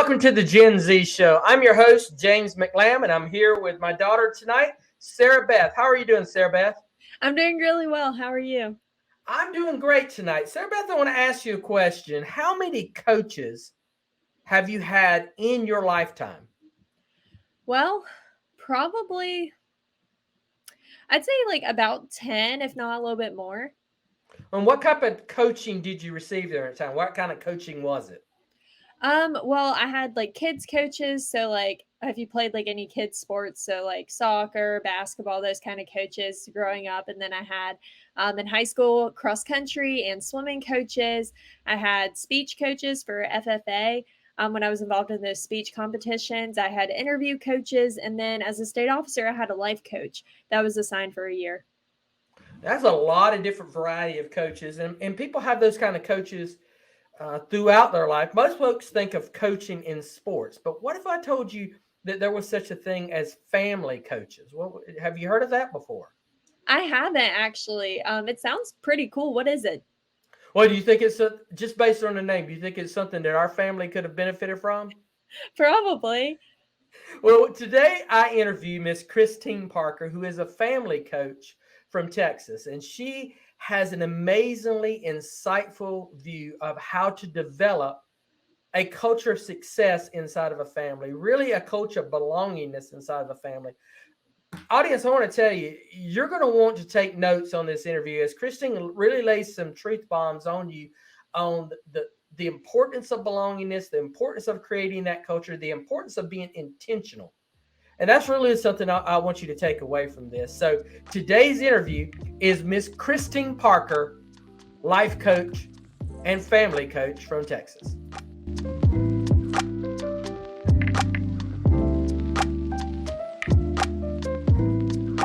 welcome to the Gen Z Show. I'm your host, James McLamb, and I'm here with my daughter tonight, Sarah Beth. How are you doing, Sarah Beth? I'm doing really well. How are you? I'm doing great tonight. Sarah Beth, I want to ask you a question. How many coaches have you had in your lifetime? Well, probably, I'd say like about 10, if not a little bit more. And what type of coaching did you receive during that time? What kind of coaching was it? Well, I had like kids coaches, so like if you played like any kids sports, so like soccer, basketball, those kind of coaches growing up, and then I had in high school cross country and swimming coaches. I had speech coaches for FFA. When I was involved in those speech competitions, I had interview coaches, and then as a state officer, I had a life coach that was assigned for a year. That's a lot of different variety of coaches, and people have those kind of coaches throughout their life. Most folks think of coaching in sports, but what if I told you that there was such a thing as family coaches? Well, have you heard of that before? I haven't actually. It sounds pretty cool. What is it? Well, do you think just based on the name? Do you think it's something that our family could have benefited from? Probably. Well, today I interview Miss Cristin Parker, who is a family coach from Texas, and she has an amazingly insightful view of how to develop a culture of success inside of a family, really a culture of belongingness inside of a family. Audience, I want to tell you, you're going to want to take notes on this interview as Cristin really lays some truth bombs on you on the importance of belongingness, the importance of creating that culture, the importance of being intentional. And that's really something I want you to take away from this. So today's interview is Miss Cristin Parker, life coach and family coach from Texas.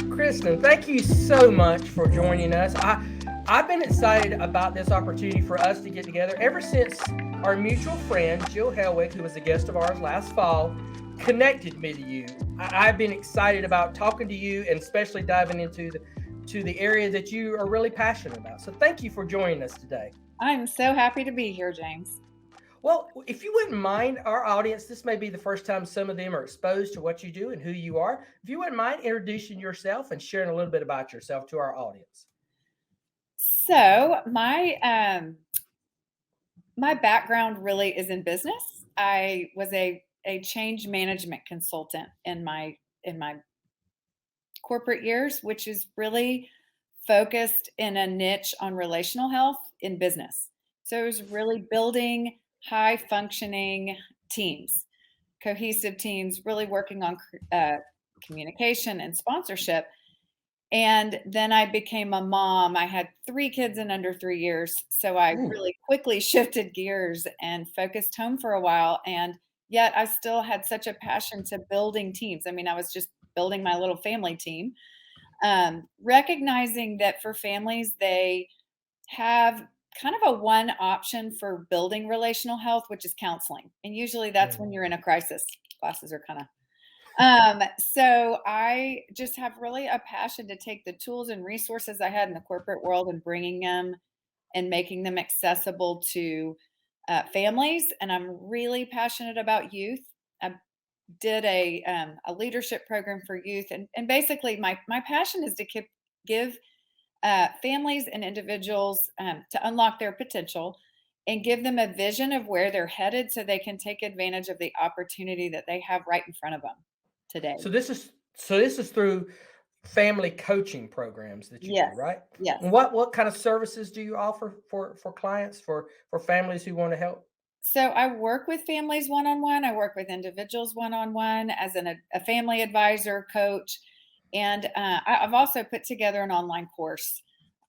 Cristin, thank you so much for joining us. I've been excited about this opportunity for us to get together ever since our mutual friend, Jill Helwig, who was a guest of ours last fall, connected me to you. I've been excited about talking to you and especially diving into the area that you are really passionate about. So thank you for joining us today. I'm so happy to be here, James. Well, if you wouldn't mind, our audience, this may be the first time some of them are exposed to what you do and who you are. If you wouldn't mind introducing yourself and sharing a little bit about yourself to our audience. So my background really is in business. I was a change management consultant in my corporate years, which is really focused in a niche on relational health in business. So it was really building high functioning teams, cohesive teams, really working on communication and sponsorship. And then I became a mom. I had 3 kids in under 3 years. So I really quickly shifted gears and focused home for a while. And yet I still had such a passion to building teams. I mean, I was just building my little family team, recognizing that for families, they have kind of a one option for building relational health, which is counseling. And usually that's when you're in a crisis. Classes are kind of so I just have really a passion to take the tools and resources I had in the corporate world and bringing them and making them accessible to families. And I'm really passionate about youth. I did a leadership program for youth, and basically my passion is to give families and individuals to unlock their potential and give them a vision of where they're headed so they can take advantage of the opportunity that they have right in front of them today. So this is through family coaching programs that you Yes. do, right? Yes. And what kind of services do you offer for clients for families who want to help? So I work with families one-on-one. I work with individuals one-on-one as a family advisor, coach, and I've also put together an online course.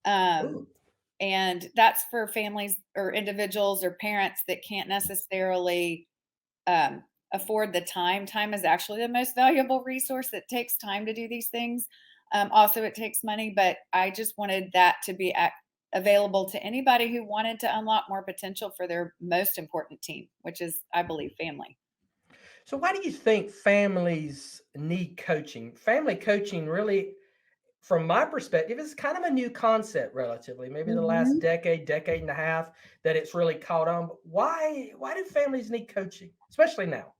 And that's for families or individuals or parents that can't necessarily afford the time. Time is actually the most valuable resource. That takes time to do these things. Also, it takes money, but I just wanted that to be available to anybody who wanted to unlock more potential for their most important team, which is, I believe, family. So why do you think families need coaching? Family coaching really from my perspective, it's kind of a new concept relatively, maybe the last Mhm. decade and a half that it's really caught on. But why do families need coaching, especially now?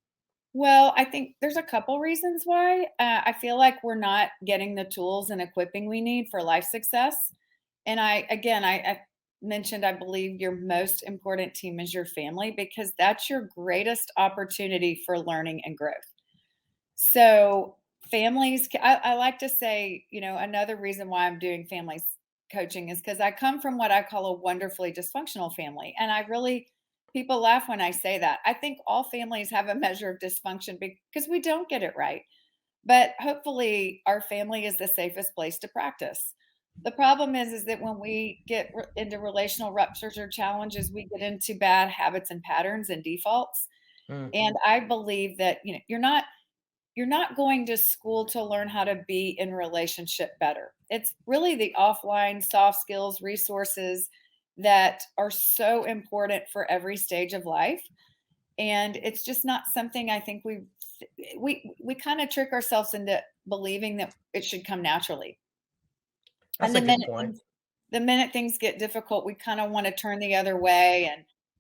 Well, I think there's a couple reasons why. I feel like we're not getting the tools and equipping we need for life success. And I mentioned I believe your most important team is your family because that's your greatest opportunity for learning and growth. So I like to say, another reason why I'm doing families coaching is because I come from what I call a wonderfully dysfunctional family. And people laugh when I say that. I think all families have a measure of dysfunction because we don't get it right. But hopefully our family is the safest place to practice. The problem is that when we get into relational ruptures or challenges, we get into bad habits and patterns and defaults. Hmm. And I believe that, you're not going to school to learn how to be in relationship better. It's really the offline soft skills resources that are so important for every stage of life. And it's just not something I think we kind of trick ourselves into believing that it should come naturally. That's And a good point. the minute things get difficult, we kind of want to turn the other way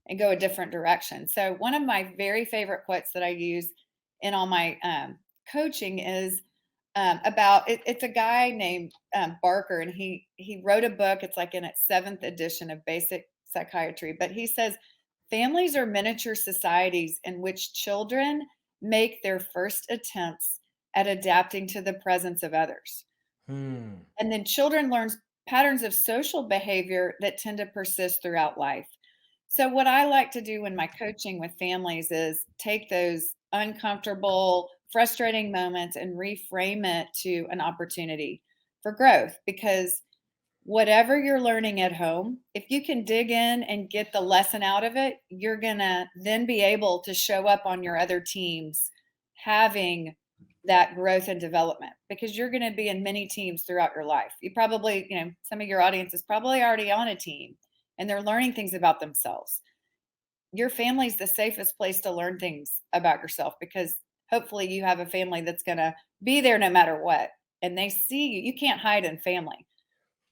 and go a different direction. So one of my very favorite quotes that I use in all my coaching is it's a guy named Barker, and he wrote a book. It's like in its seventh edition of Basic Psychiatry, but he says families are miniature societies in which children make their first attempts at adapting to the presence of others. Hmm. And then children learn patterns of social behavior that tend to persist throughout life. So, what I like to do in my coaching with families is take those uncomfortable, frustrating moments and reframe it to an opportunity for growth. Because whatever you're learning at home, if you can dig in and get the lesson out of it, you're going to then be able to show up on your other teams having that growth and development because you're going to be in many teams throughout your life. You probably, some of your audience is probably already on a team and they're learning things about themselves. Your family's the safest place to learn things about yourself because hopefully you have a family that's going to be there no matter what. And they see you. You can't hide in family.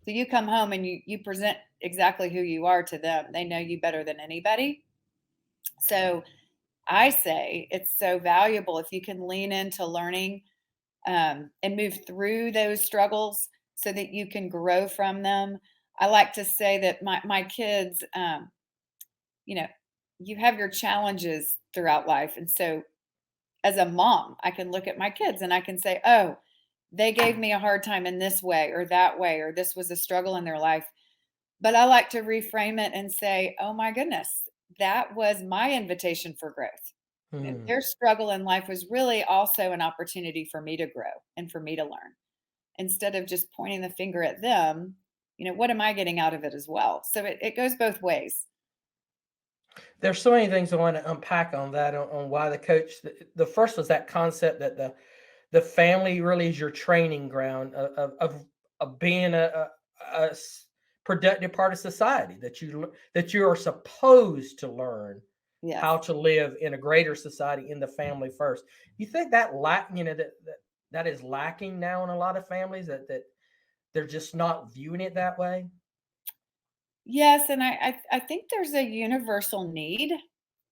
So you come home and you present exactly who you are to them. They know you better than anybody. So I say it's so valuable if you can lean into learning and move through those struggles so that you can grow from them. I like to say that my kids, you know, you have your challenges throughout life. And so as a mom, I can look at my kids and I can say, oh, they gave me a hard time in this way, or this was a struggle in their life. But I like to reframe it and say, oh my goodness, that was my invitation for growth. Hmm. Their struggle in life was really also an opportunity for me to grow and for me to learn. Instead of just pointing the finger at them, what am I getting out of it as well? So it goes both ways. There's so many things I want to unpack on that on why the coach. The first was that concept that the family really is your training ground of being productive part of society that you are supposed to learn Yes. how to live in a greater society in the family first. You think that that is lacking now in a lot of families that they're just not viewing it that way? Yes. And I think there's a universal need.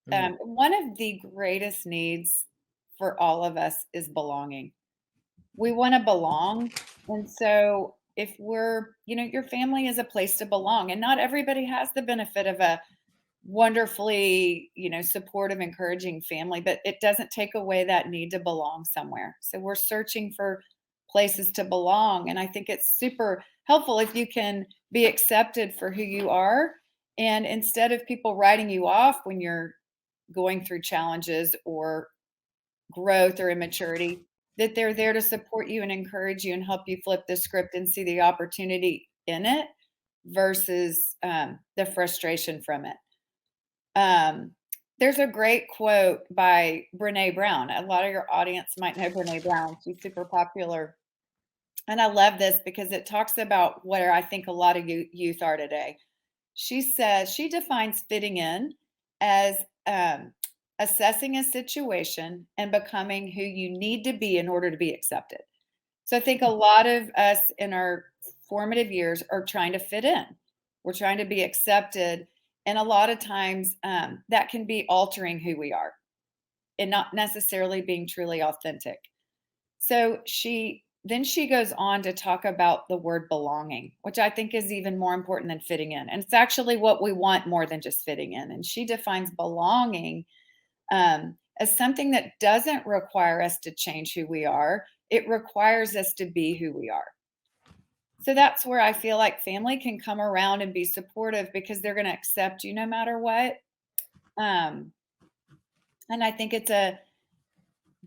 Mm. One of the greatest needs for all of us is belonging. We want to belong. And so if your family is a place to belong, and not everybody has the benefit of a wonderfully, supportive, encouraging family, but it doesn't take away that need to belong somewhere. So we're searching for places to belong. And I think it's super helpful if you can be accepted for who you are. And instead of people writing you off when you're going through challenges or growth or immaturity, that they're there to support you and encourage you and help you flip the script and see the opportunity in it versus the frustration from it. Um, there's a great quote by Brene Brown. A lot of your audience might know Brene Brown. She's super popular. And I love this because it talks about where I think a lot of youth are today. She says she defines fitting in as assessing a situation and becoming who you need to be in order to be accepted. So I think a lot of us in our formative years are trying to fit in. We're trying to be accepted. And a lot of times that can be altering who we are and not necessarily being truly authentic. So she goes on to talk about the word belonging, which I think is even more important than fitting in. And it's actually what we want more than just fitting in. And she defines belonging as something that doesn't require us to change who we are. It requires us to be who we are. So that's where I feel like family can come around and be supportive because they're going to accept you no matter what. And I think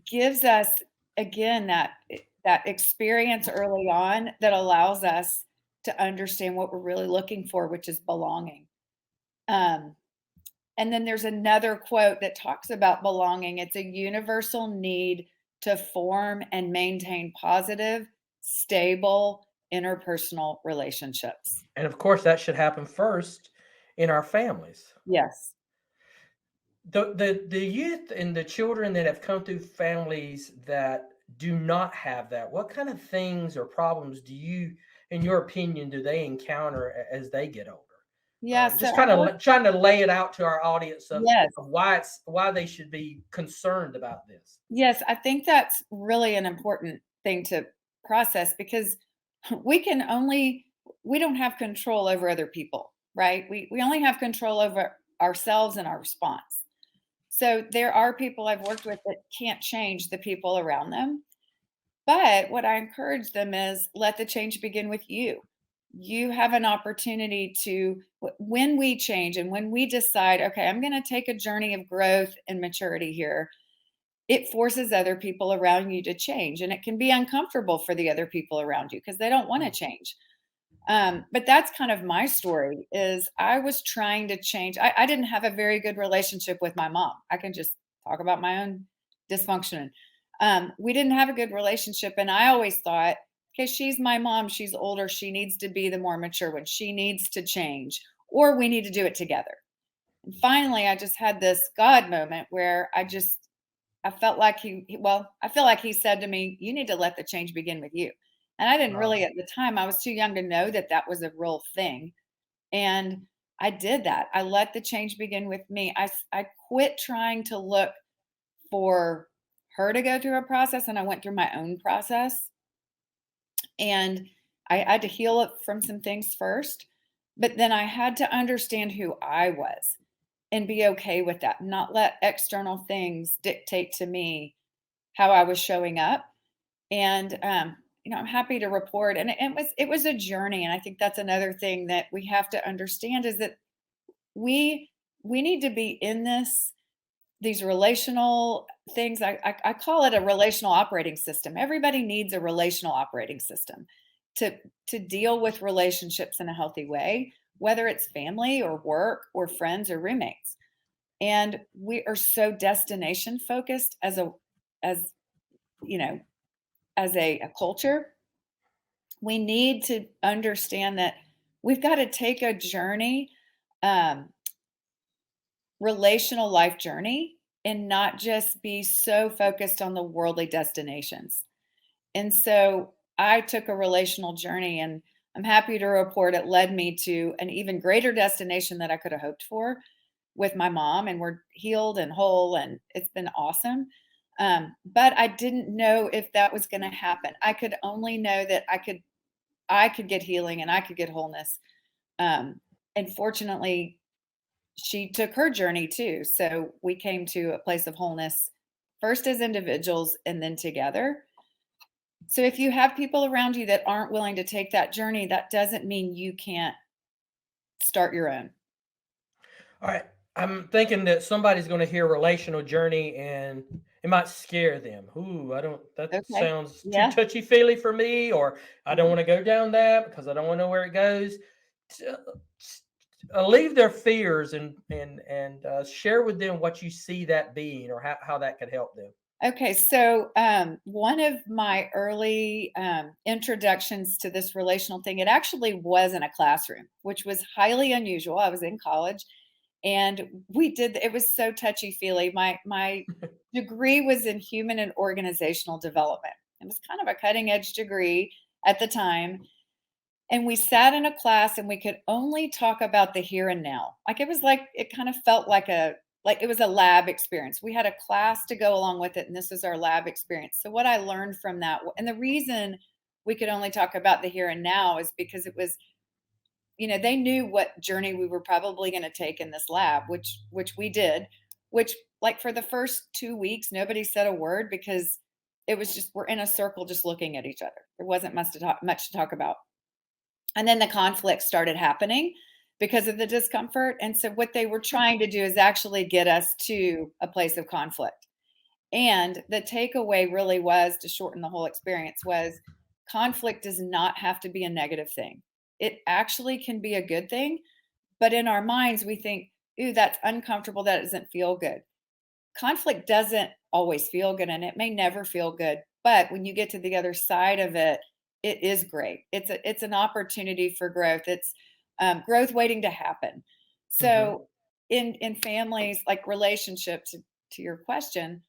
gives us again that experience early on that allows us to understand what we're really looking for, which is belonging. And then there's another quote that talks about belonging. It's a universal need to form and maintain positive, stable interpersonal relationships. And of course, that should happen first in our families. Yes. The youth and the children that have come through families that do not have that, what kind of things or problems do you, in your opinion, do they encounter as they get older? Yeah. Just kind of trying to lay it out to our audience of why they should be concerned about this. Yes, I think that's really an important thing to process because we don't have control over other people, right? We only have control over ourselves and our response. So there are people I've worked with that can't change the people around them. But what I encourage them is let the change begin with you. You have an opportunity to, when we change and when we decide, okay, I'm going to take a journey of growth and maturity here, it forces other people around you to change. And it can be uncomfortable for the other people around you because they don't want to change. But that's kind of my story is I was trying to change. I didn't have a very good relationship with my mom. I can just talk about my own dysfunction. We didn't have a good relationship. And I always thought, okay, she's my mom. She's older. She needs to be the more mature one. She needs to change, or we need to do it together. And finally, I just had this God moment where I felt like I feel like he said to me, you need to let the change begin with you. And I didn't really at the time, I was too young to know that that was a real thing. And I did that. I let the change begin with me. I quit trying to look for her to go through a process and I went through my own process. And I had to heal it from some things first, but then I had to understand who I was and be okay with that, not let external things dictate to me how I was showing up. And I'm happy to report. And it was a journey. And I think that's another thing that we have to understand is that we need to be in these relational things. I call it a relational operating system. Everybody needs a relational operating system to deal with relationships in a healthy way, whether it's family or work or friends or roommates. And we are so destination focused as a culture. We need to understand that we've got to take a journey, relational life journey, and not just be so focused on the worldly destinations. And so I took a relational journey, and I'm happy to report it led me to an even greater destination that I could have hoped for with my mom, and we're healed and whole, and it's been awesome. But I didn't know if that was going to happen. I could only know that I could get healing and I could get wholeness. And fortunately, she took her journey too. So we came to a place of wholeness first as individuals and then together. So if you have people around you that aren't willing to take that journey, that doesn't mean you can't start your own. All right. I'm thinking that somebody's going to hear relational journey and it might scare them. Ooh, sounds too touchy feely for me, or I don't want to go down that because I don't want to know where it goes. Leave their fears and share with them what you see that being or how that could help them. Okay, so one of my early introductions to this relational thing, it actually was in a classroom, which was highly unusual. I was in college, and it was so touchy-feely. My degree was in human and organizational development, It was kind of a cutting edge degree at the time. And we sat in a class and we could only talk about the here and now. Like it kind of felt like it was a lab experience. We had a class to go along with it, and this was our lab experience. So what I learned from that, and the reason we could only talk about the here and now is because it was, they knew what journey we were probably going to take in this lab, which we did, which like for the first 2 weeks, nobody said a word because it was just, we're in a circle just looking at each other. There wasn't much to talk about. And then the conflict started happening because of the discomfort. And so what they were trying to do is actually get us to a place of conflict. And the takeaway really was, to shorten the whole experience, was conflict does not have to be a negative thing. It actually can be a good thing. But in our minds, we think, ooh, that's uncomfortable. That doesn't feel good. Conflict doesn't always feel good, and it may never feel good. But when you get to the other side of it, it is great. It's an opportunity for growth. It's growth waiting to happen. So in families, like relationships, to your question,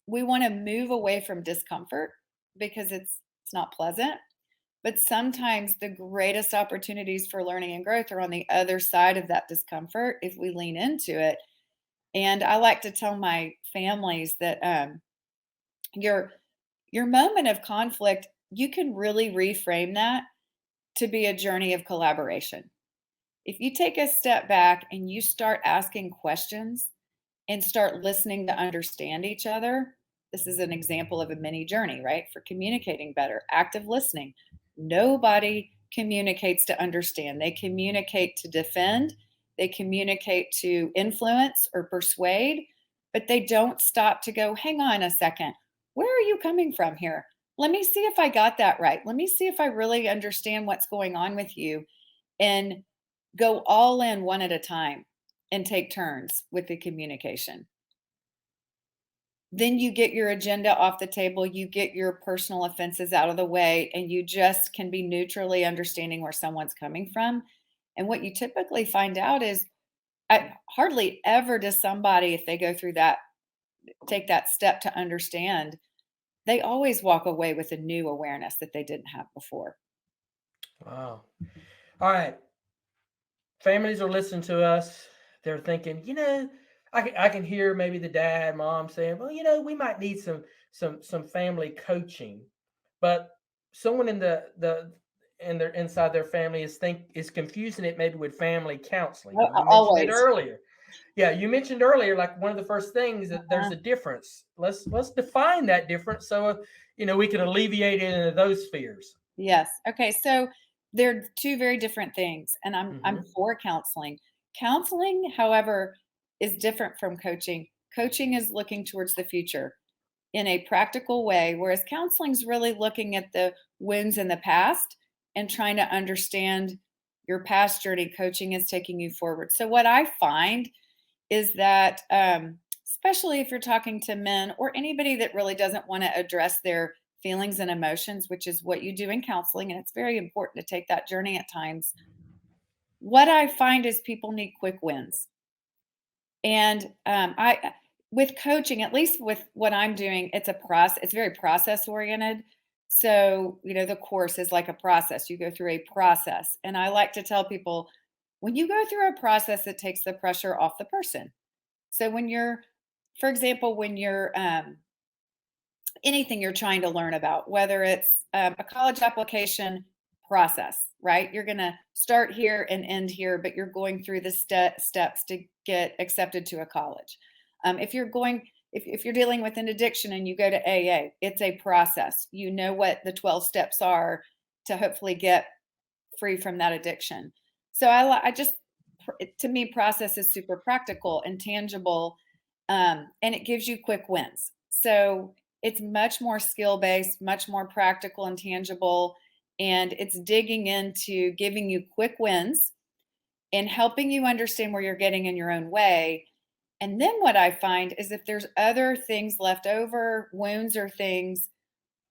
we want to move away from discomfort because it's not pleasant. But sometimes the greatest opportunities for learning and growth are on the other side of that discomfort if we lean into it. And I like to tell my families that your moment of conflict, you can really reframe that to be a journey of collaboration. If you take a step back and you start asking questions and start listening to understand each other, this is an example of a mini journey, right? For communicating better, active listening. Nobody communicates to understand. They communicate to defend. They communicate to influence or persuade, but they don't stop to go, hang on a second. Where are you coming from here? Let me see if I got that right. Let me see if I really understand what's going on with you, and go all in one at a time and take turns with the communication. Then you get your agenda off the table, you get your personal offenses out of the way, and you just can be neutrally understanding where someone's coming from. And what you typically find out is hardly ever does somebody, if they go through that, take that step to understand, they always walk away with a new awareness that they didn't have before. Wow. All right. Families are listening to us. They're thinking, I can hear maybe the dad, mom saying, well, we might need some family coaching. But someone inside their family is confusing it maybe with family counseling. You mentioned Always. it earlier. Yeah, you mentioned earlier, like one of the first things that there's a difference. Let's define that difference so we can alleviate any of those fears. Yes. Okay. So they're two very different things, and I'm for counseling. Counseling, however, is different from coaching. Coaching is looking towards the future in a practical way, whereas counseling is really looking at the wounds in the past and trying to understand your past journey. Coaching is taking you forward. So what I find is that, especially if you're talking to men or anybody that really doesn't want to address their feelings and emotions, which is what you do in counseling, and it's very important to take that journey at times. What I find is people need quick wins. And with coaching, at least with what I'm doing, it's a process. It's very process oriented. So, the course is like a process. You go through a process. And I like to tell people, when you go through a process, it takes the pressure off the person. So for example, when you're anything you're trying to learn about, whether it's a college application process, right? You're going to start here and end here, but you're going through the steps to get accepted to a college. If you're dealing with an addiction and you go to AA, it's a process. You know what the 12 steps are to hopefully get free from that addiction. So to me, process is super practical and tangible, and it gives you quick wins. So it's much more skill-based, much more practical and tangible, and it's digging into giving you quick wins and helping you understand where you're getting in your own way. And then what I find is if there's other things left over, wounds or things,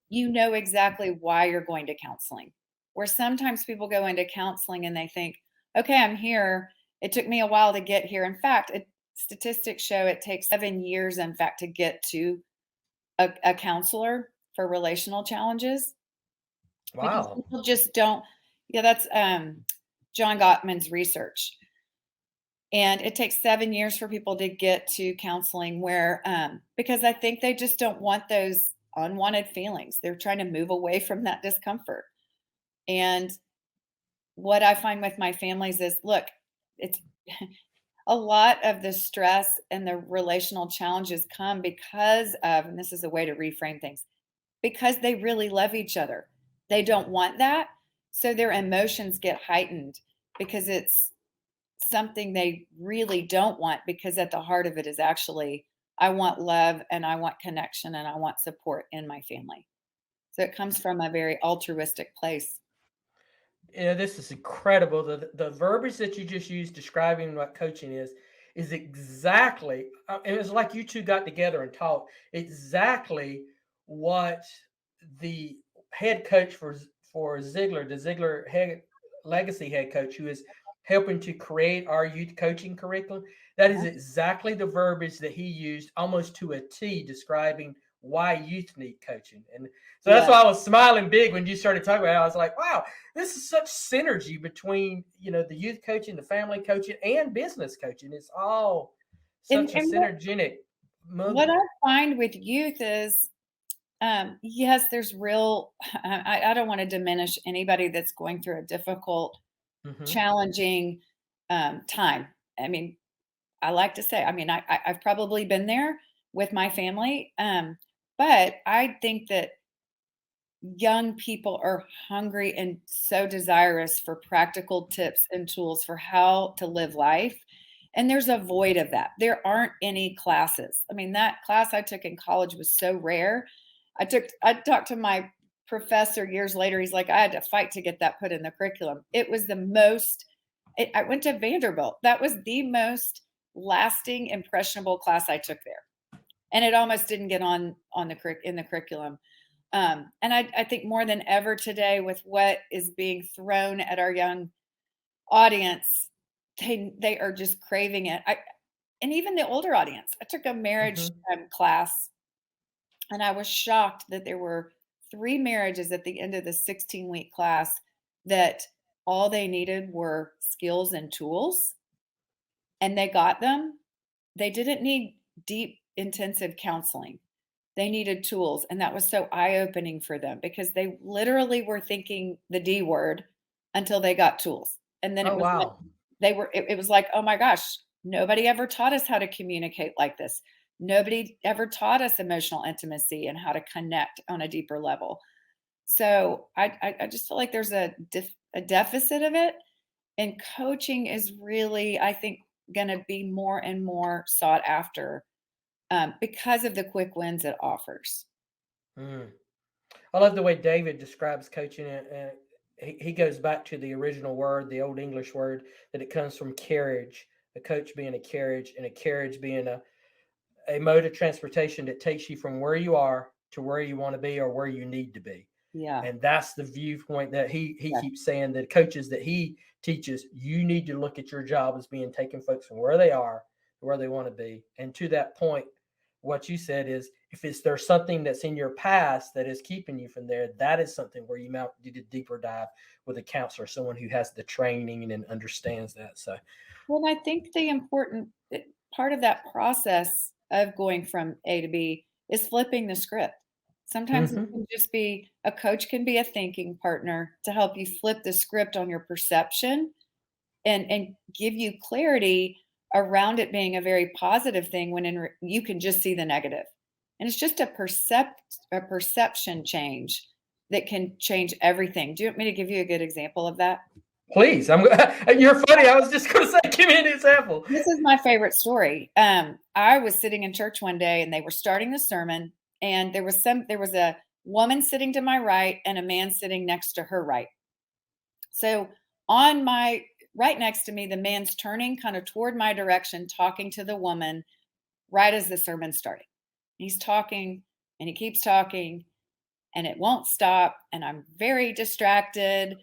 you know exactly why you're going to counseling. Where sometimes people go into counseling and they think, okay, I'm here. It took me a while to get here. In fact, statistics show it takes 7 years, in fact, to get to a counselor. for relational challenges. Because Wow. people just don't. Yeah, that's John Gottman's research. And it takes 7 years for people to get to counseling where, because I think they just don't want those unwanted feelings. They're trying to move away from that discomfort. And what I find with my families is, look, it's a lot of the stress and the relational challenges come because of, and this is a way to reframe things, because they really love each other. They don't want that. So their emotions get heightened because it's something they really don't want, because at the heart of it is actually, I want love and I want connection and I want support in my family. So it comes from a very altruistic place. Yeah, this is incredible. The verbiage that you just used describing what coaching is exactly, and it's like you two got together and talked exactly what the head coach for Ziegler, the Ziegler head legacy head coach, who is helping to create our youth coaching curriculum. That is Yeah. exactly the verbiage that he used, almost to a T, describing why youth need coaching. And so that's Yeah. why I was smiling big when you started talking about it. I was like, wow, this is such synergy between, the youth coaching, the family coaching, and business coaching. It's all such a And synergetic what movement. I find with youth is, yes, there's real, I don't want to diminish anybody that's going through a difficult, Hmm. challenging time. I mean, I like to say, I mean, I've probably been there with my family. But I think that young people are hungry and so desirous for practical tips and tools for how to live life. And there's a void of that. There aren't any classes. I mean, that class I took in college was so rare. I talked to my professor years later. He's like, I had to fight to get that put in the curriculum. It was the most, I went to Vanderbilt. That was the most lasting, impressionable class I took there. And it almost didn't get on in the curriculum. And I think more than ever today, with what is being thrown at our young audience, they are just craving it. And even the older audience. I took a marriage Hmm. class, and I was shocked that there were 3 marriages at the end of the 16-week class that all they needed were skills and tools, and they got them. They didn't need deep, intensive counseling. They needed tools, and that was so eye-opening for them because they literally were thinking the D word until they got tools. And then it Oh, was like wow. it was like, "Oh my gosh, nobody ever taught us how to communicate like this. Nobody ever taught us emotional intimacy and how to connect on a deeper level." So, I just feel like there's a deficit of it, and coaching is really, I think, gonna be more and more sought after, because of the quick wins it offers. Mm. I love the way David describes coaching it. And he goes back to the original word, the old English word, that it comes from carriage, a coach being a carriage, and a carriage being a mode of transportation that takes you from where you are to where you want to be or where you need to be. Yeah. And that's the viewpoint that he Yeah. keeps saying, that coaches that he teaches, you need to look at your job as being taking folks from where they are to where they want to be. And to that point, what you said is, if there's something that's in your past that is keeping you from there, that is something where you might do a deeper dive with a counselor, someone who has the training and understands that. So, Well, I think the important part of that process of going from A to B is flipping the script. Sometimes it mhm. can just be a coach can be a thinking partner to help you flip the script on your perception and give you clarity around it being a very positive thing when you can just see the negative. And it's just a perception change that can change everything. Do you want me to give you a good example of that? Please, you're funny. I was just going to say, give me an example. This is my favorite story. I was sitting in church one day and they were starting the sermon, and there was a woman sitting to my right and a man sitting next to her right. So on my right next to me, the man's turning kind of toward my direction, talking to the woman right as the sermon's starting. He's talking and he keeps talking and it won't stop. And I'm very distracted.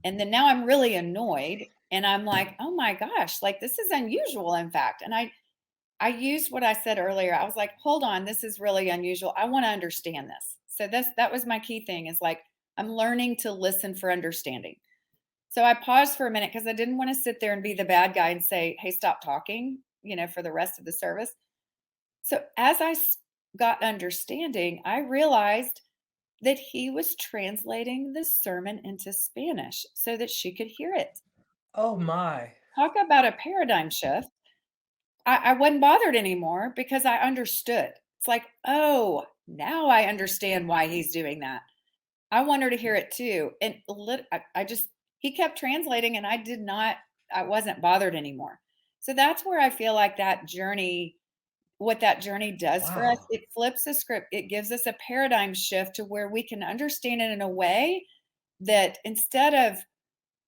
And then now I'm really annoyed. And I'm like, oh my gosh, like this is unusual, in fact. And I used what I said earlier. I was like, hold on, this is really unusual. I want to understand this. So that was my key thing, is like, I'm learning to listen for understanding. So I paused for a minute because I didn't want to sit there and be the bad guy and say, hey, stop talking, for the rest of the service. So as got understanding, I realized that he was translating the sermon into Spanish so that she could hear it. Oh my. Talk about a paradigm shift. I wasn't bothered anymore because I understood. It's like, oh, now I understand why he's doing that. I want her to hear it too. And he kept translating, and I wasn't bothered anymore. So that's where I feel like what that journey does for us, Wow. it flips the script. It gives us a paradigm shift to where we can understand it in a way that instead of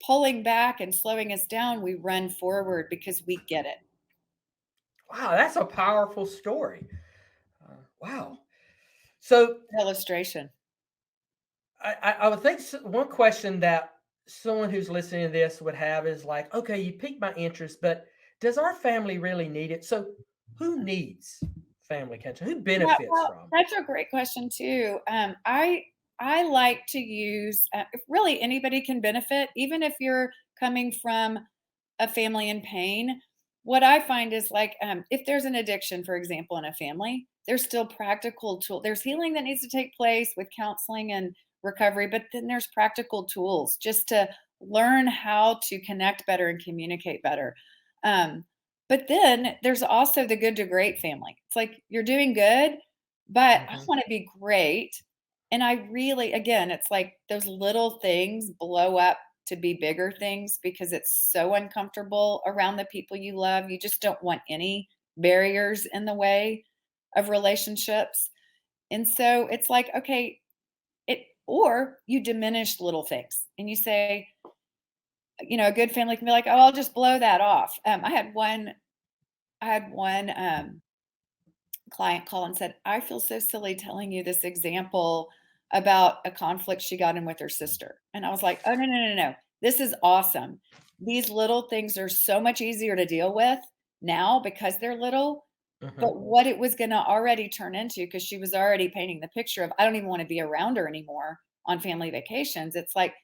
pulling back and slowing us down, we run forward because we get it. Wow, that's a powerful story. Wow. So Illustration. I would think one question that someone who's listening to this would have is like, okay, you piqued my interest, but does our family really need it? So who needs family counseling? Who Yeah, benefits well, from? that's a great question too. I like to use, if really anybody can benefit, even if you're coming from a family in pain. What I find is like, if there's an addiction, for example, in a family, there's still practical tool. There's healing that needs to take place with counseling and recovery, but then there's practical tools just to learn how to connect better and communicate better. Um, but then there's also the good to great family. It's like you're doing good, but I Mhm. want to be great. And I really, again, it's like those little things blow up to be bigger things because it's so uncomfortable around the people you love. You just don't want any barriers in the way of relationships. And so it's like, okay, or you diminish little things and you say, a good family can be like, oh, I'll just blow that off. I had one client call and said, I feel so silly telling you this example about a conflict she got in with her sister. And I was like, oh, no, no, no, no. This is awesome. These little things are so much easier to deal with now because they're little. Mhm. But what it was going to already turn into, because she was already painting the picture of, I don't even want to be around her anymore on family vacations. It's like,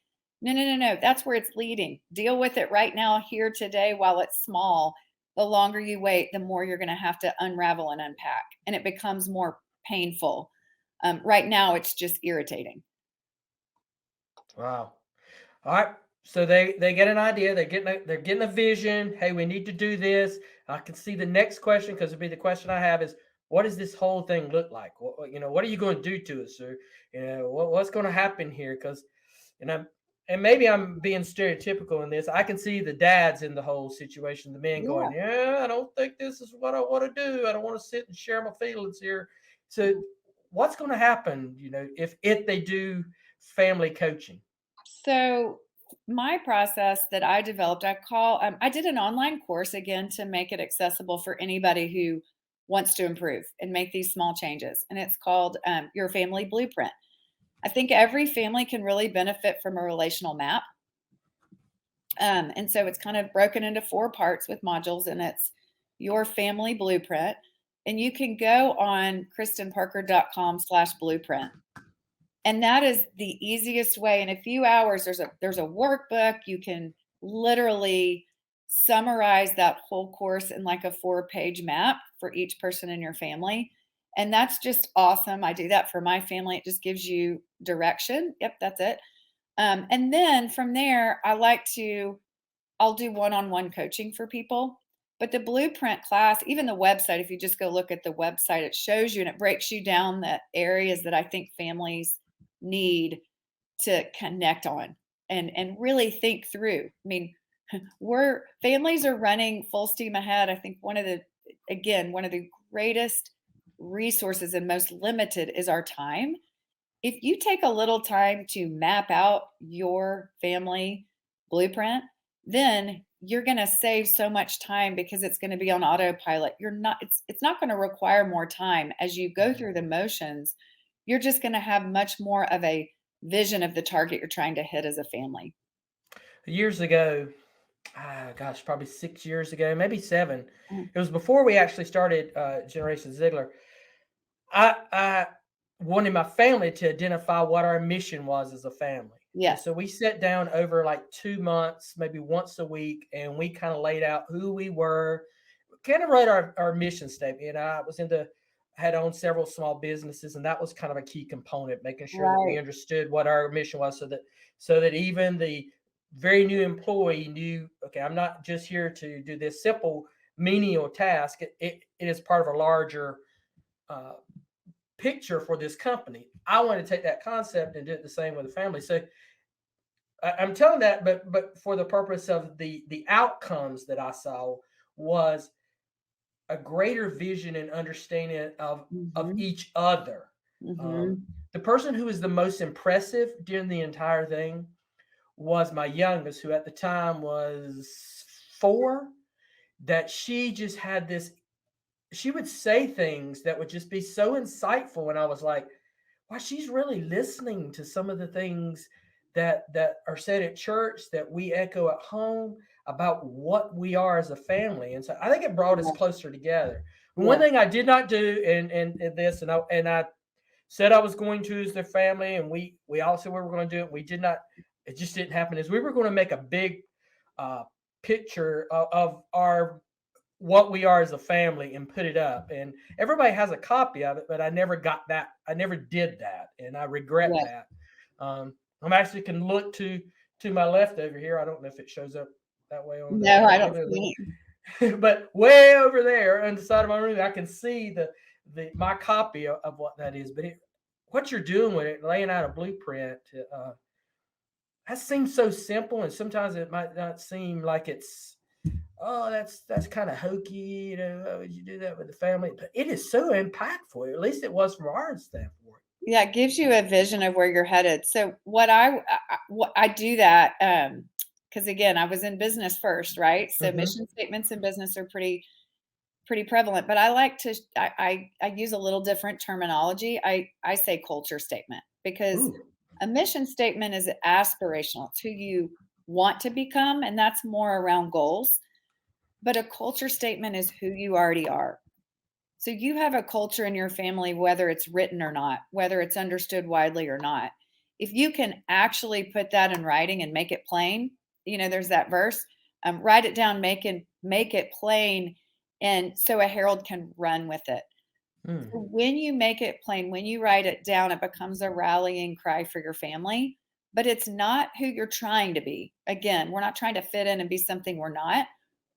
no, no, no, no. That's where it's leading. Deal with it right now, here today, while it's small. The longer you wait, the more you're going to have to unravel and unpack, and it becomes more painful. Right now, it's just irritating. Wow. All right. So they get an idea. They're getting a vision. Hey, we need to do this. I can see the next question, because it'll be the question I have is, what does this whole thing look like? What are you going to do to it, sir? What's going to happen here? Because, and maybe I'm being stereotypical in this. I can see the dads in the whole situation, the men Yeah. going, yeah, I don't think this is what I want to do. I don't want to sit and share my feelings here. So what's going to happen, if they do family coaching? So my process that I developed, I did an online course again to make it accessible for anybody who wants to improve and make these small changes. And it's called Your Family Blueprint. I think every family can really benefit from a relational map. And so it's kind of broken into 4 parts with modules, and it's Your Family Blueprint. And you can go on cristinparker.com/blueprint. And that is the easiest way. In a few hours, there's a workbook. You can literally summarize that whole course in like a 4-page map for each person in your family. And that's just awesome. I do that for my family. It just gives you direction. Yep, that's it. And then from there, I'll do one-on-one coaching for people. But the blueprint class, even the website, if you just go look at the website, it shows you and it breaks you down the areas that I think families need to connect on and really think through. I mean, families are running full steam ahead. I think one of the greatest resources and most limited is our time. If you take a little time to map out your family blueprint, then you're going to save so much time because it's going to be on autopilot. It's not going to require more time as you go through the motions. You're just going to have much more of a vision of the target you're trying to hit as a family. Years ago, gosh, probably 6 years ago, maybe 7. Mm. It was before we actually started Generation Ziegler. I wanted my family to identify what our mission was as a family. Yeah. And so we sat down over like 2 months, maybe once a week, and we kind of laid out who we were, kind of wrote our mission statement. And I was had owned several small businesses, and that was kind of a key component, making sure that we Right. understood what our mission was, so that even the very new employee knew, okay, I'm not just here to do this simple menial task. It is part of a larger picture for this company. I want to take that concept and do it the same with the family. So I'm telling that, but for the purpose of the outcomes that I saw was a greater vision and understanding of Mm-hmm. each other. Mm-hmm. The person who was the most impressive during the entire thing was my youngest, who at the time was 4. That she just had this. She would say things that would just be so insightful, and I was like, "Wow, she's really listening to some of the things that are said at church that we echo at home about what we are as a family." And so I think it brought us closer together. And one Yeah. thing I did not do in this, and I said I was going to as their family, and we all said we were going to do it. We did not. It just didn't happen. Is we were going to make a big picture of our what we are as a family and put it up, and everybody has a copy of it, but I never got that. I never did that, and I regret Yeah. that. I'm actually can look to my left over here. I don't know if it shows up that way on No, I don't the see but way over there on the side of my room, I can see my copy of what that is. But what you're doing with it, laying out a blueprint, that seems so simple, and sometimes it might not seem like it's, oh, that's kind of hokey. Why would you do that with the family? But it is so impactful. At least it was from our standpoint. Yeah, it gives you a vision of where you're headed. So what I do that because again, I was in business first, right? So Mm-hmm. mission statements in business are pretty prevalent, but I like to I use a little different terminology. I say culture statement because Ooh. a mission statement is aspirational. It's who you want to become, and that's more around goals. But a culture statement is who you already are. So you have a culture in your family, whether it's written or not, whether it's understood widely or not. If you can actually put that in writing and make it plain, there's that verse, write it down, make it plain, and so a herald can run with it. Mm. So when you make it plain, when you write it down, it becomes a rallying cry for your family. But it's not who you're trying to be. Again, we're not trying to fit in and be something we're not.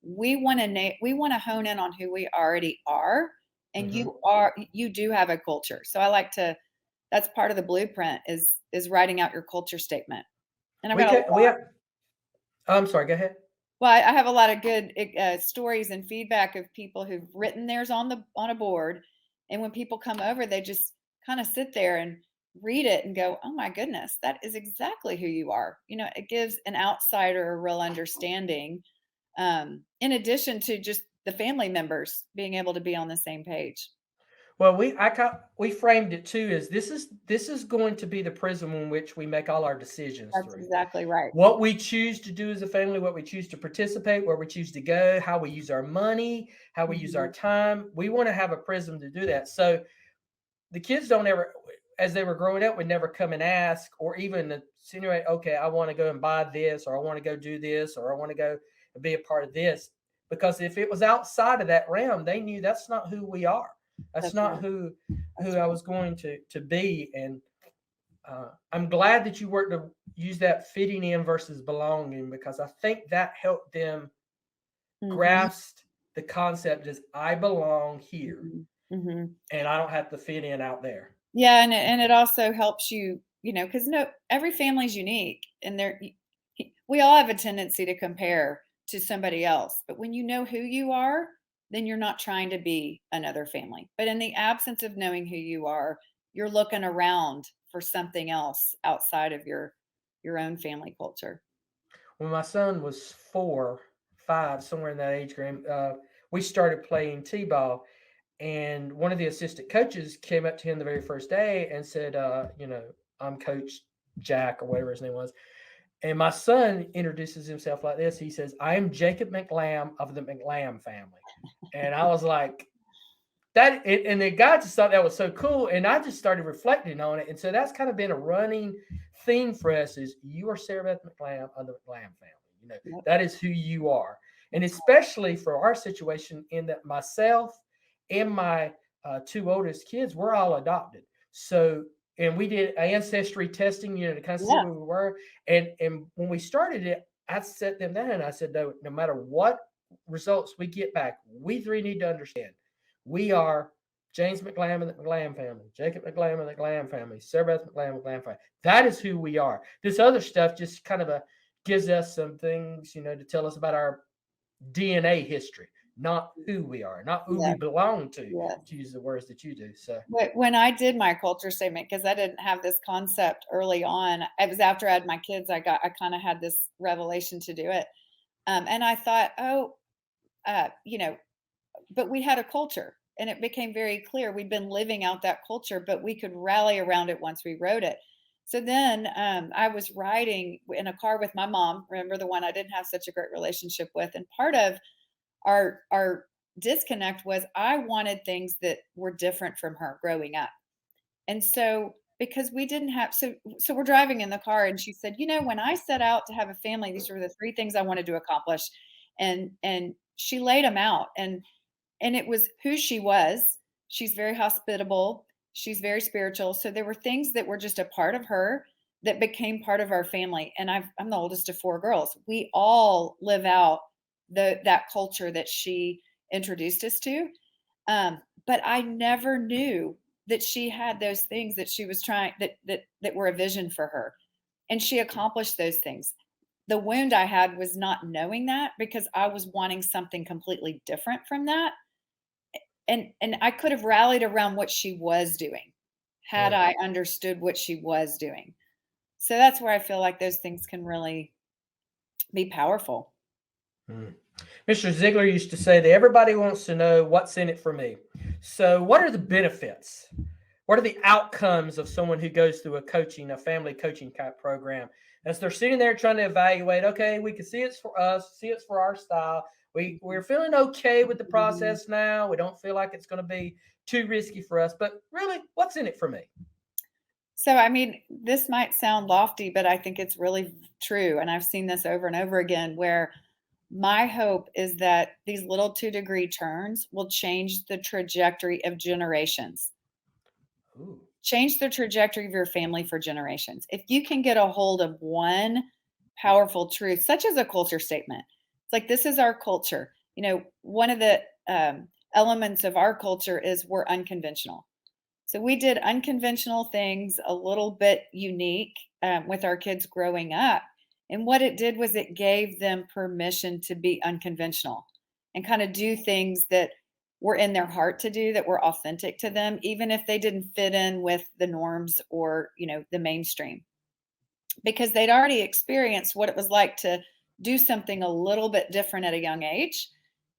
We want to hone in on who we already are, and Mm-hmm. you do have a culture. So I like to. That's part of the blueprint is writing out your culture statement. And I've We got a can. We have. I'm sorry. Go ahead. well, I have a lot of good stories and feedback of people who've written theirs on a board, and when people come over, they just kind of sit there and read it and go, "Oh my goodness, that is exactly who you are." It gives an outsider a real understanding, in addition to just the family members being able to be on the same page. Well, we framed it too as this is going to be the prism in which we make all our decisions That's through. exactly right. What we choose to do as a family, what we choose to participate, where we choose to go, how we use our money, how we use our Mhm. time. We want to have a prism to do that. So the kids don't ever, as they were growing up, would never come and ask or even insinuate, okay, I want to go and buy this, or I want to go do this, or I want to go and be a part of this. Because if it was outside of that realm, they knew that's not who we are. That's That's not right. who That's I right. was going to be. And I'm glad that you worked to use that fitting in versus belonging, because I think that helped them Mhm. grasp the concept as I belong here Mhm. Mhm. and I don't have to fit in out there. Yeah, and it also helps you, because every family's unique, and we all have a tendency to compare to somebody else. But when you know who you are, then you're not trying to be another family. But in the absence of knowing who you are, you're looking around for something else outside of your own family culture. When my son was 4, 5, somewhere in that age group, we started playing t-ball, and one of the assistant coaches came up to him the very first day and said, I'm Coach Jack or whatever his name was. And my son introduces himself like this. He says, I am Jacob McLamb of the McLamb family. And I was like, and the guy just thought that was so cool, and I just started reflecting on it, and so that's kind of been a running theme for us: is you are Sarah Beth McLamb of the McLamb family. You know, Yep. that is who you are, and especially for our situation, in that myself and my two oldest kids, we're all adopted. So, and we did ancestry testing, you know, to kind of see Yeah. where we were, and when we started it, I set them down and I said, no matter what results we get back, we three need to understand we are James McLamb and the McLamb family, Jacob McLamb and the McLamb family, Sarah Beth McLamb, McLamb family. That is who we are. This other stuff just kind of gives us some things, you know, to tell us about our DNA history, not who we are, not who we Yeah. belong to Yeah. use the words that you do. So When I did my culture statement, because I didn't have this concept early on, it was after I had my kids, I kind of had this revelation to do it. And I thought, oh, you know, but we had a culture and it became very clear we'd been living out that culture, but we could rally around it once we wrote it. So then I was riding in a car with my mom, remember the one I didn't have such a great relationship with. And part of our disconnect was I wanted things that were different from her growing up. And so because we didn't have so we're driving in the car and she said, when I set out to have a family, these were the three things I wanted to accomplish. And she laid them out and it was who she was. She's very hospitable. She's very spiritual. So there were things that were just a part of her that became part of our family. And I'm the oldest of four girls. We all live out that culture that she introduced us to. But I never knew that she had those things that she was trying that were a vision for her. And she accomplished those things. The wound I had was not knowing that because I was wanting something completely different from that. And I could have rallied around what she was doing had I understood what she was doing. So that's where I feel like those things can really be powerful. Mr. Ziegler used to say that everybody wants to know what's in it for me. So what are the benefits? What are the outcomes of someone who goes through a family coaching type program? As they're sitting there trying to evaluate, okay, we can see it's for us, see it's for our style. We're feeling okay with the process now. We don't feel like it's going to be too risky for us, but really, what's in it for me? So, I mean, this might sound lofty, but I think it's really true. And I've seen this over and over again where my hope is that these little 2-degree turns will change the trajectory of generations. Ooh. Change the trajectory of your family for generations. If you can get a hold of one powerful truth, such as a culture statement, it's like, this is our culture. One of the elements of our culture is we're unconventional. So we did unconventional things, a little bit unique with our kids growing up. And what it did was it gave them permission to be unconventional and kind of do things that were in their heart to do, that were authentic to them, even if they didn't fit in with the norms or, the mainstream. Because they'd already experienced what it was like to do something a little bit different at a young age.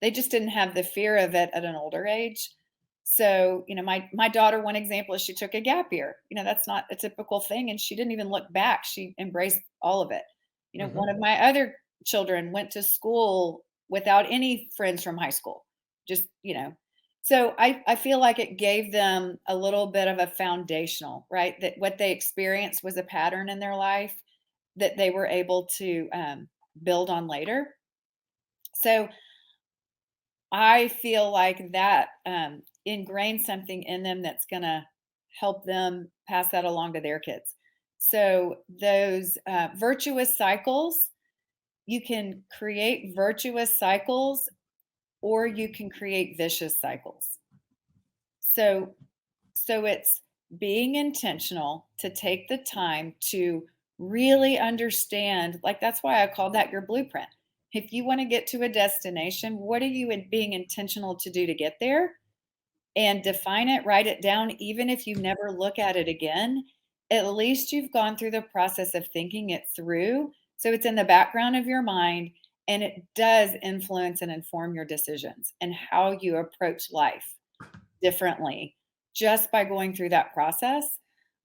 They just didn't have the fear of it at an older age. So, my daughter, one example is she took a gap year. That's not a typical thing. And she didn't even look back. She embraced all of it. One of my other children went to school without any friends from high school. Just, so I feel like it gave them a little bit of a foundational, right? That what they experienced was a pattern in their life that they were able to build on later. So I feel like that ingrained something in them that's going to help them pass that along to their kids. So those virtuous cycles, you can create virtuous cycles or you can create vicious cycles. So it's being intentional to take the time to really understand, like that's why I call that your blueprint. If you want to get to a destination, what are you being intentional to do to get there? And define it, write it down, even if you never look at it again. At least you've gone through the process of thinking it through. So it's in the background of your mind and it does influence and inform your decisions and how you approach life differently just by going through that process.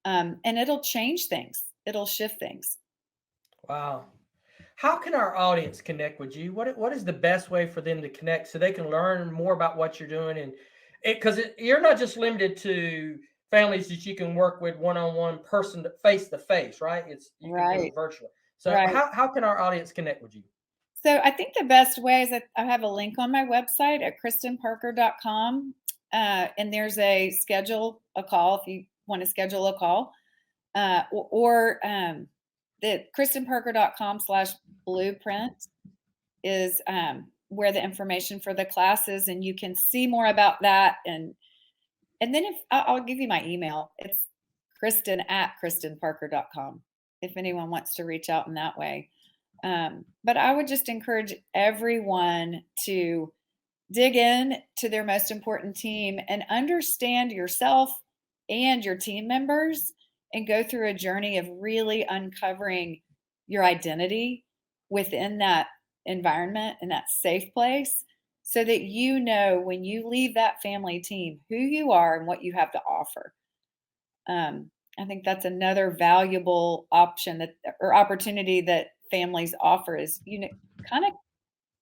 And it'll change things, it'll shift things. Wow. How can our audience connect with you? What is the best way for them to connect so they can learn more about what you're doing because you're not just limited to families that you can work with one-on-one, person to face, right? You can do Right. it virtually. So Right. how can our audience connect with you? So I think the best way is that I have a link on my website at CristinParker.com. And there's a schedule a call if you want to schedule a call. Or the CristinParker.com/blueprint is where the information for the class is, and you can see more about that. And then if I'll give you my email, it's Cristin@CristinParker.com if anyone wants to reach out in that way. But I would just encourage everyone to dig in to their most important team and understand yourself and your team members and go through a journey of really uncovering your identity within that environment and that safe place so that you know when you leave that family team who you are and what you have to offer. I think that's another valuable option that or opportunity that families offer is kind of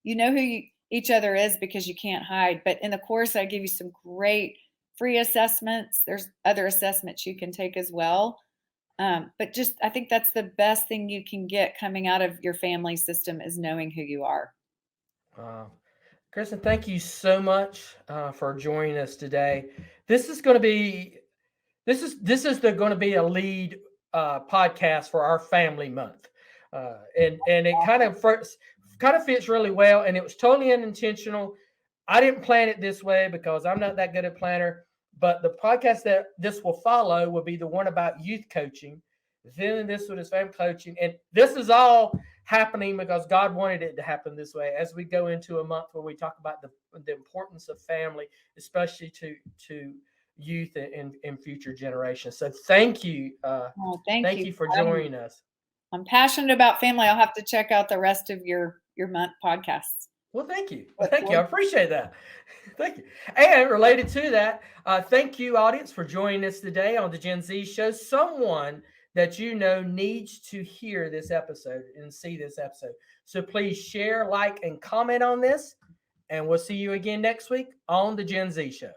who each other is because you can't hide. But in the course, I give you some great free assessments. There's other assessments you can take as well. But just I think that's the best thing you can get coming out of your family system is knowing who you are. Cristin, thank you so much for joining us today. This is going to be going to be a lead podcast for our family month, and it kind of fits really well, and it was totally unintentional. I didn't plan it this way because I'm not that good at planner. But the podcast that this will follow will be the one about youth coaching. Then this one is family coaching, and this is all happening because God wanted it to happen this way. As we go into a month where we talk about the importance of family, especially to youth and future generations. So thank you. Thank you for joining us. I'm passionate about family. I'll have to check out the rest of your month podcasts. Well, thank you. Thank you. I appreciate that. Thank you. And related to that, thank you, audience, for joining us today on the Gen Z Show. Someone that you know needs to hear this episode and see this episode. So please share, like, and comment on this. And we'll see you again next week on the Gen Z Show.